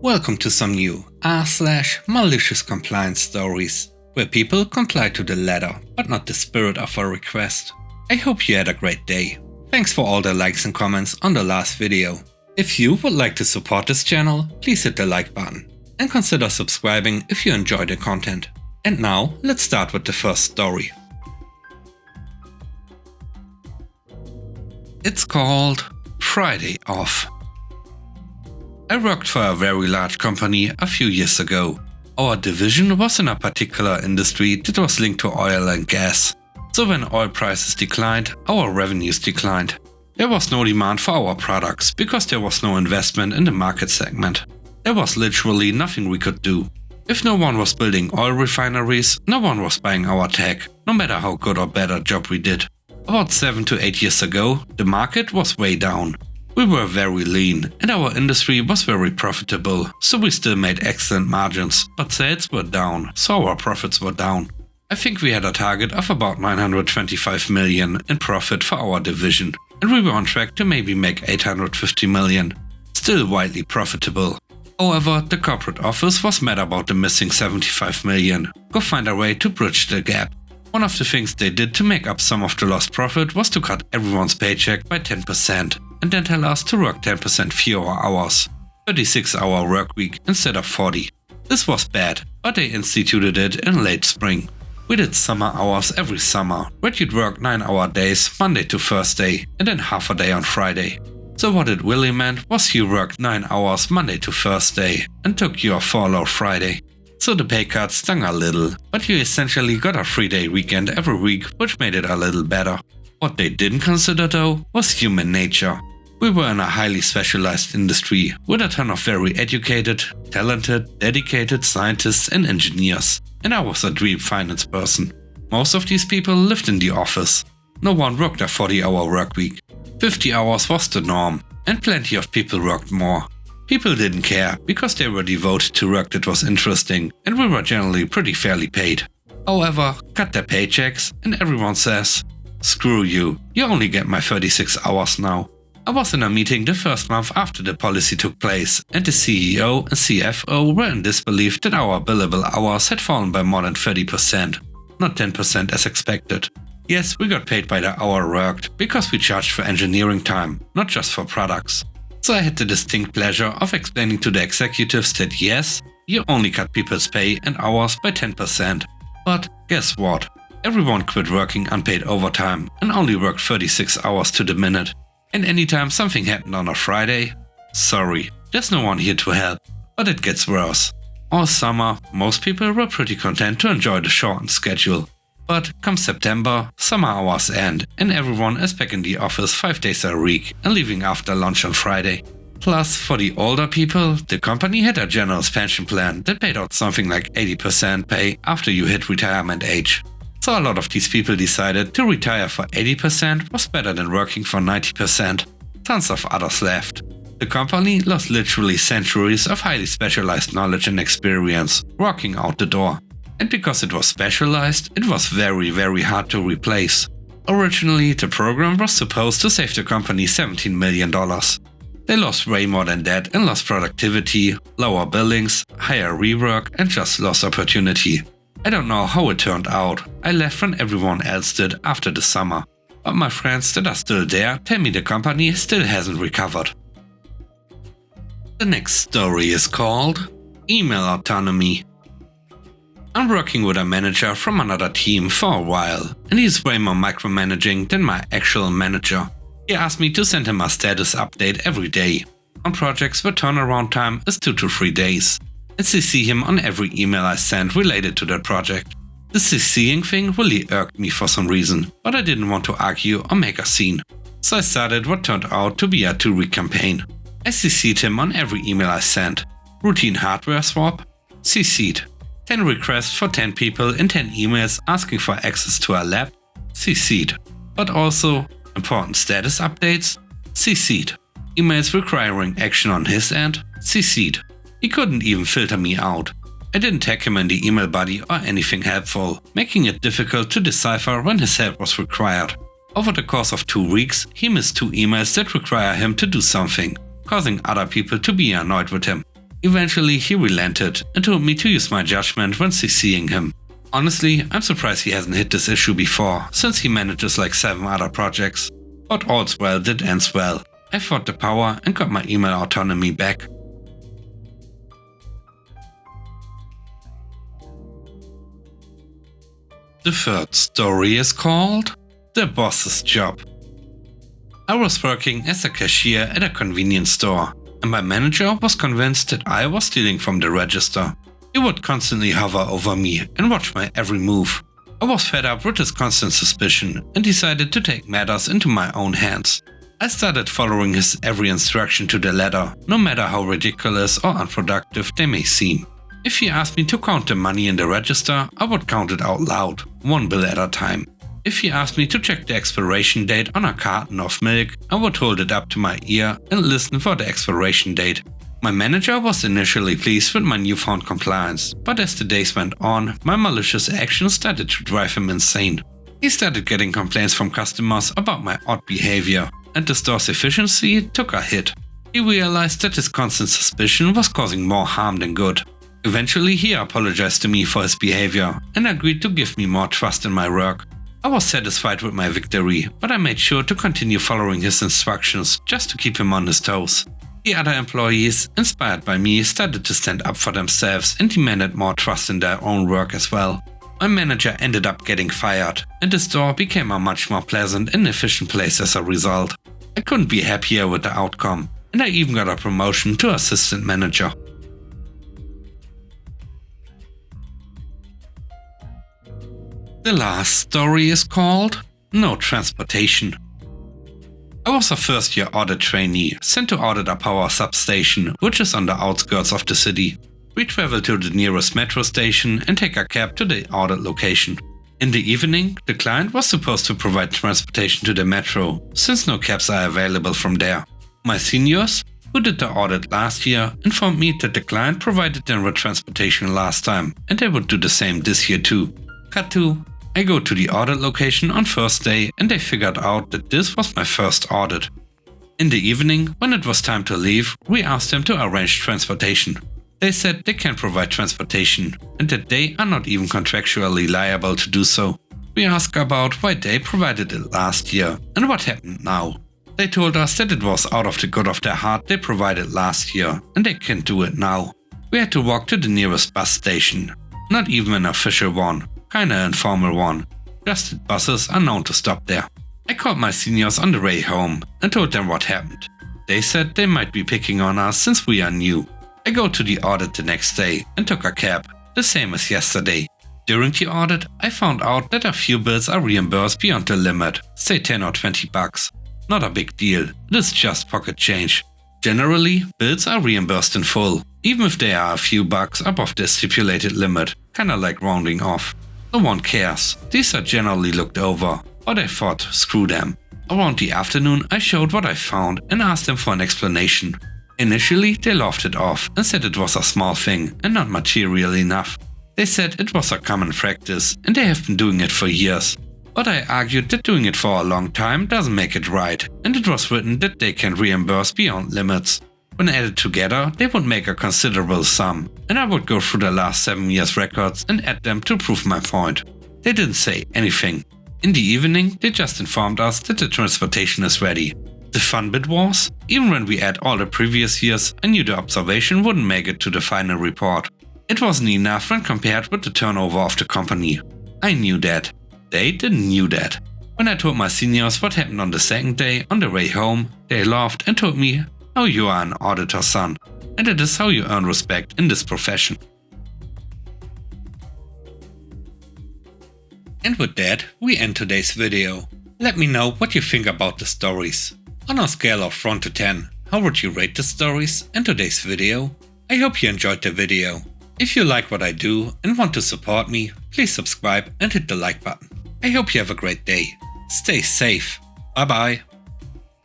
Welcome to some new r/malicious compliance stories, where people comply to the letter, but not the spirit of a request. I hope you had a great day. Thanks for all the likes and comments on the last video. If you would like to support this channel, please hit the like button and consider subscribing if you enjoy the content. And now, let's start with the first story. It's called Friday Off. I worked for a very large company a few years ago. Our division was in a particular industry that was linked to oil and gas. So when oil prices declined, our revenues declined. There was no demand for our products because there was no investment in the market segment. There was literally nothing we could do. If no one was building oil refineries, no one was buying our tech, no matter how good or bad a job we did. About 7 to 8 years ago, the market was way down. We were very lean and our industry was very profitable, so we still made excellent margins, but sales were down, so our profits were down. I think we had a target of about 925 million in profit for our division, and we were on track to maybe make 850 million. Still widely profitable. However, the corporate office was mad about the missing 75 million. Go find a way to bridge the gap. One of the things they did to make up some of the lost profit was to cut everyone's paycheck by 10%, and then tell us to work 10% fewer hours. 36-hour work week instead of 40. This was bad, but they instituted it in late spring. We did summer hours every summer, where you'd work 9-hour days Monday to Thursday, and then half a day on Friday. So what it really meant was you worked 9 hours Monday to Thursday, and took your furlough Friday. So the pay cut stung a little, but you essentially got a 3-day weekend every week, which made it a little better. What they didn't consider though was human nature. We were in a highly specialized industry with a ton of very educated, talented, dedicated scientists and engineers, and I was a dream finance person. Most of these people lived in the office. No one worked a 40-hour work week. 50 hours was the norm, and plenty of people worked more. People didn't care because they were devoted to work that was interesting, and we were generally pretty fairly paid. However, cut their paychecks and everyone says, "Screw you, you only get my 36 hours now." I was in a meeting the first month after the policy took place, and the CEO and CFO were in disbelief that our billable hours had fallen by more than 30%, not 10% as expected. Yes, we got paid by the hour worked because we charged for engineering time, not just for products. So I had the distinct pleasure of explaining to the executives that yes, you only cut people's pay and hours by 10%. But guess what? Everyone quit working unpaid overtime and only worked 36 hours to the minute. And anytime something happened on a Friday, sorry, there's no one here to help. But it gets worse. All summer, most people were pretty content to enjoy the shortened schedule. But come September, summer hours end and everyone is back in the office 5 days a week and leaving after lunch on Friday. Plus, for the older people, the company had a generous pension plan that paid out something like 80% pay after you hit retirement age. So a lot of these people decided to retire for 80% was better than working for 90%. Tons of others left. The company lost literally centuries of highly specialized knowledge and experience walking out the door. And because it was specialized, it was very hard to replace. Originally, the program was supposed to save the company $17 million. They lost way more than that and lost productivity, lower billings, higher rework, and just lost opportunity. I don't know how it turned out. I left when everyone else did after the summer. But my friends that are still there tell me the company still hasn't recovered. The next story is called Email Autonomy. I'm working with a manager from another team for a while, and he's way more micromanaging than my actual manager. He asked me to send him a status update every day. On projects where turnaround time is 2 to 3 days. And CC him on every email I send related to that project. The CCing thing really irked me for some reason, but I didn't want to argue or make a scene. So I started what turned out to be a 2-week campaign. I CC'd him on every email I sent. Routine hardware swap? CC'd. 10 requests for 10 people in 10 emails asking for access to a lab? CC'd. But also important status updates? CC'd. Emails requiring action on his end? CC'd. He couldn't even filter me out. I didn't tag him in the email body or anything helpful, making it difficult to decipher when his help was required. Over the course of 2 weeks, he missed 2 emails that require him to do something, causing other people to be annoyed with him. Eventually, he relented and told me to use my judgment when CCing him. Honestly, I'm surprised he hasn't hit this issue before, since he manages like 7 other projects. But all's well that ends well. I fought the power and got my email autonomy back. The third story is called The Boss's Job. I was working as a cashier at a convenience store, and my manager was convinced that I was stealing from the register. He would constantly hover over me and watch my every move. I was fed up with his constant suspicion and decided to take matters into my own hands. I started following his every instruction to the letter, no matter how ridiculous or unproductive they may seem. If he asked me to count the money in the register, I would count it out loud, 1 bill at a time. If he asked me to check the expiration date on a carton of milk, I would hold it up to my ear and listen for the expiration date. My manager was initially pleased with my newfound compliance, but as the days went on, my malicious actions started to drive him insane. He started getting complaints from customers about my odd behavior, and the store's efficiency took a hit. He realized that his constant suspicion was causing more harm than good. Eventually, he apologized to me for his behavior and agreed to give me more trust in my work. I was satisfied with my victory, but I made sure to continue following his instructions just to keep him on his toes. The other employees, inspired by me, started to stand up for themselves and demanded more trust in their own work as well. My manager ended up getting fired, and the store became a much more pleasant and efficient place as a result. I couldn't be happier with the outcome, and I even got a promotion to assistant manager. The last story is called No Transportation. I was a first-year audit trainee sent to audit a power substation, which is on the outskirts of the city. We travel to the nearest metro station and take a cab to the audit location. In the evening, the client was supposed to provide transportation to the metro, since no cabs are available from there. My seniors, who did the audit last year, informed me that the client provided them with transportation last time, and they would do the same this year too. Cut to: I go to the audit location on first day and they figured out that this was my first audit. In the evening, when it was time to leave, we asked them to arrange transportation. They said they can provide transportation and that they are not even contractually liable to do so. We asked about why they provided it last year and what happened now. They told us that it was out of the good of their heart they provided last year and they can't do it now. We had to walk to the nearest bus station, not even an official one. Kinda informal one, just that buses are known to stop there. I called my seniors on the way home and told them what happened. They said they might be picking on us since we are new. I go to the audit the next day and took a cab, the same as yesterday. During the audit, I found out that a few bills are reimbursed beyond the limit, say 10 or 20 bucks. Not a big deal, it is just pocket change. Generally, bills are reimbursed in full, even if they are a few bucks above the stipulated limit, kinda like rounding off. No one cares, these are generally looked over, but I thought, screw them. Around the afternoon I showed what I found and asked them for an explanation. Initially they laughed it off and said it was a small thing and not material enough. They said it was a common practice and they have been doing it for years. But I argued that doing it for a long time doesn't make it right, and it was written that they can reimburse beyond limits. When added together, they would make a considerable sum, and I would go through the last 7 years' records and add them to prove my point. They didn't say anything. In the evening, they just informed us that the transportation is ready. The fun bit was, even when we add all the previous years, I knew the observation wouldn't make it to the final report. It wasn't enough when compared with the turnover of the company. I knew that. They didn't knew that. When I told my seniors what happened on the second day on the way home, they laughed and told me, "Oh, you are an auditor, son, and it is how you earn respect in this profession." And with that, we end today's video. Let me know what you think about the stories. On a scale of 1 to 10, how would you rate the stories and today's video? I hope you enjoyed the video. If you like what I do and want to support me, please subscribe and hit the like button. I hope you have a great day. Stay safe. Bye bye.